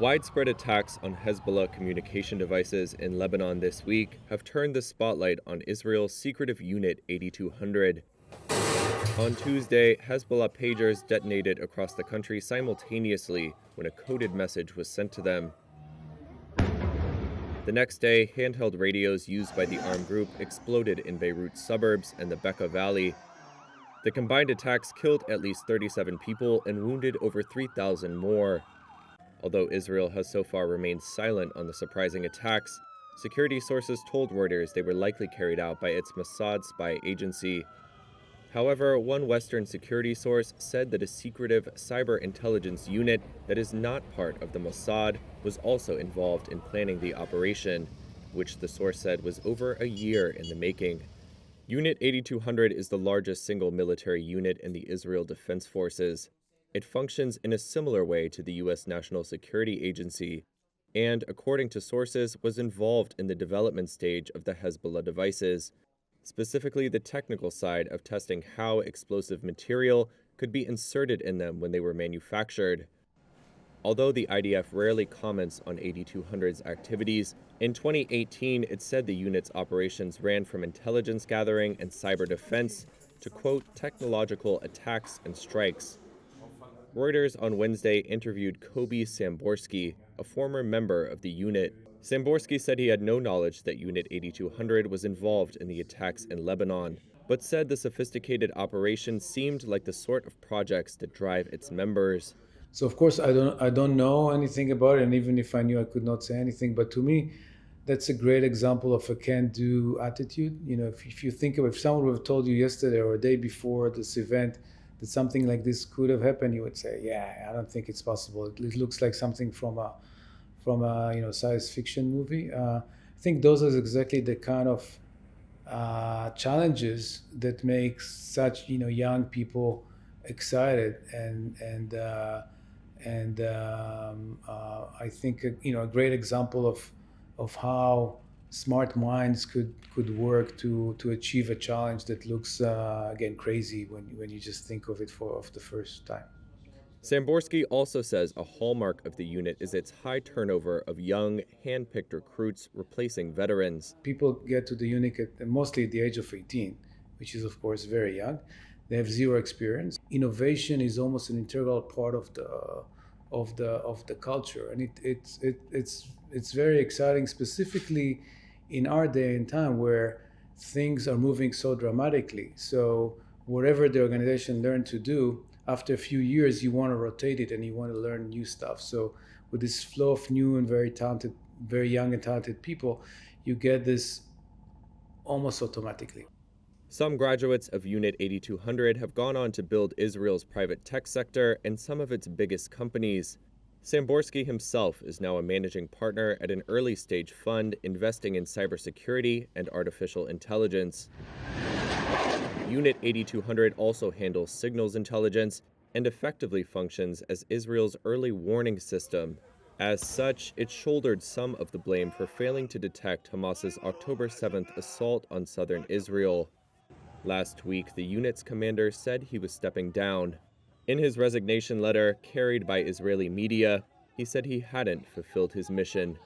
Widespread attacks on Hezbollah communication devices in Lebanon this week have turned the spotlight on Israel's secretive Unit 8200. On Tuesday, Hezbollah pagers detonated across the country simultaneously when a coded message was sent to them. The next day, handheld radios used by the armed group exploded in Beirut's suburbs and the Bekaa Valley. The combined attacks killed at least 37 people and wounded over 3,000 more. Although Israel has so far remained silent on the surprising attacks, security sources told Reuters they were likely carried out by its Mossad spy agency. However, one Western security source said that a secretive cyber intelligence unit that is not part of the Mossad was also involved in planning the operation, which the source said was over a year in the making. Unit 8200 is the largest single military unit in the Israel Defense Forces. It functions in a similar way to the U.S. National Security Agency and, according to sources, was involved in the development stage of the Hezbollah devices, specifically the technical side of testing how explosive material could be inserted in them when they were manufactured. Although the IDF rarely comments on 8200's activities, in 2018 it said the unit's operations ran from intelligence gathering and cyber defense to, quote, technological attacks and strikes. Reuters on Wednesday interviewed Kobi Samboursky, a former member of the unit. Samboursky said he had no knowledge that Unit 8200 was involved in the attacks in Lebanon, but said the sophisticated operation seemed like the sort of projects that drive its members. So of course I don't know anything about it, and even if I knew, I could not say anything. But to me, that's a great example of a can-do attitude. You know, if you think of, if someone would have told you yesterday or a day before this event that something like this could have happened, you would say, yeah, I don't think it's possible. It looks like something from a science fiction movie. I think those are exactly the kind of challenges that make such young people excited, and I think a great example of how smart minds could work to achieve a challenge that looks again crazy when you just think of it for the first time. Samboursky also says a hallmark of the unit is its high turnover of young, hand-picked recruits replacing veterans. People get to the unit mostly at the age of 18, which is of course very young. They have zero experience. Innovation is almost an integral part of the culture, and it's very exciting, specifically in our day and time where things are moving so dramatically. So whatever the organization learned to do, after a few years, you want to rotate it and you want to learn new stuff. So with this flow of new and very talented, very young and talented people, you get this almost automatically. Some graduates of Unit 8200 have gone on to build Israel's private tech sector and some of its biggest companies. Samboursky himself is now a managing partner at an early-stage fund investing in cybersecurity and artificial intelligence. Unit 8200 also handles signals intelligence and effectively functions as Israel's early warning system. As such, it shouldered some of the blame for failing to detect Hamas's October 7th assault on southern Israel. Last week, the unit's commander said he was stepping down. In his resignation letter, carried by Israeli media, he said he hadn't fulfilled his mission.